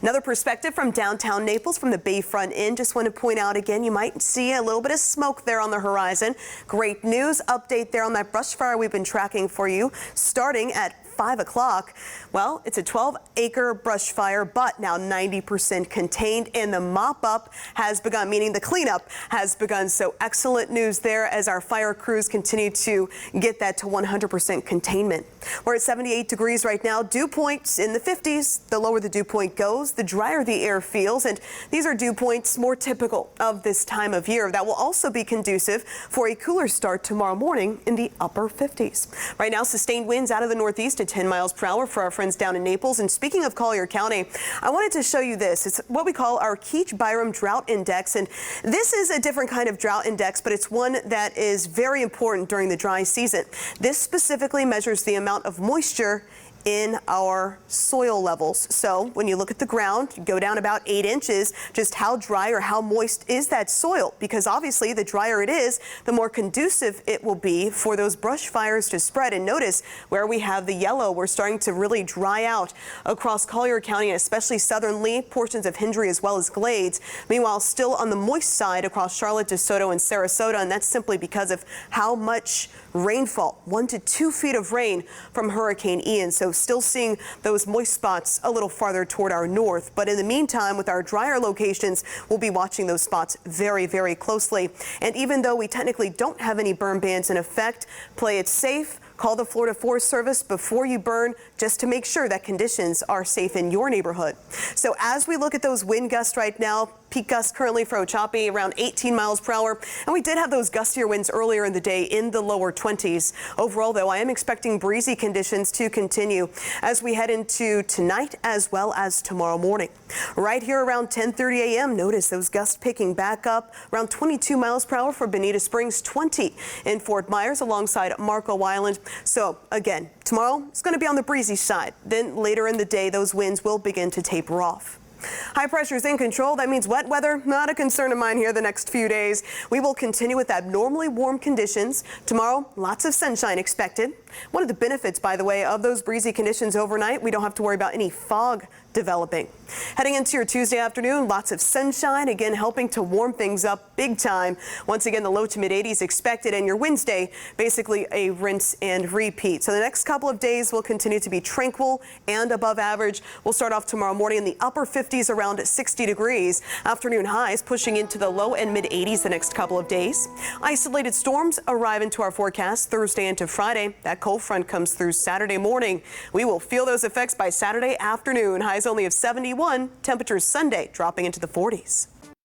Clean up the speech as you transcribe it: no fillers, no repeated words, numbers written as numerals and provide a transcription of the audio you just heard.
Another perspective from downtown Naples from the Bayfront Inn. Just want to point out again, you might see a little bit of smoke there on the horizon. Great news update there on that brush fire we've been tracking for you starting at 5 o'clock. Well, it's a 12-acre brush fire, but now 90% contained, and the mop-up has begun, meaning the cleanup has begun. So excellent news there as our fire crews continue to get that to 100% containment. We're at 78 degrees right now. Dew points in the 50s. The lower the dew point goes, the drier the air feels, and these are dew points more typical of this time of year. That will also be conducive for a cooler start tomorrow morning in the upper 50s. Right now, sustained winds out of the northeast at 10 miles per hour for our friends down in Naples. And speaking of Collier County, I wanted to show you this. It's what we call our KEETCH-BYRAM drought index. And this is a different kind of drought index, but it's one that is very important during the dry season. This specifically measures the amount of moisture in our soil levels. So when you look at the ground, you go down about 8 inches, just how dry or how moist is that soil? Because obviously the drier it is, the more conducive it will be for those brush fires to spread. And notice where we have the yellow, we're starting to really dry out across Collier County, and especially southern Lee, portions of Hendry as well as Glades. Meanwhile, still on the moist side across Charlotte, DeSoto, and Sarasota, and that's simply because of how much rainfall, 1 to 2 feet of rain from Hurricane Ian. So still seeing those moist spots a little farther toward our north. But in the meantime, with our drier locations, we'll be watching those spots very, very closely. And even though we technically don't have any burn bans in effect, play it safe. Call the Florida Forest Service before you burn, just to make sure that conditions are safe in your neighborhood. So as we look at those wind gusts right now, peak gusts currently for Ochopee around 18 miles per hour. And we did have those gustier winds earlier in the day in the lower 20s. Overall, though, I am expecting breezy conditions to continue as we head into tonight as well as tomorrow morning. Right here around 10:30 a.m., notice those gusts picking back up around 22 miles per hour for Bonita Springs, 20 in Fort Myers alongside Marco Island. So again, tomorrow it's going to be on the breezy side. Then later in the day, those winds will begin to taper off. High pressure is in control. That means wet weather, not a concern of mine here the next few days. We will continue with abnormally warm conditions. Tomorrow, lots of sunshine expected. One of the benefits, by the way, of those breezy conditions overnight, we don't have to worry about any fog developing. Heading into your Tuesday afternoon, lots of sunshine, again helping to warm things up big time. Once again, the low to mid 80s expected, and your Wednesday, basically a rinse and repeat. So the next couple of days will continue to be tranquil and above average. We'll start off tomorrow morning in the upper 50s around 60 degrees. Afternoon highs pushing into the low and mid 80s the next couple of days. Isolated storms arrive into our forecast Thursday into Friday. That cold front comes through Saturday morning. We will feel those effects by Saturday afternoon. Highs only of 71, temperatures Sunday dropping into the 40s.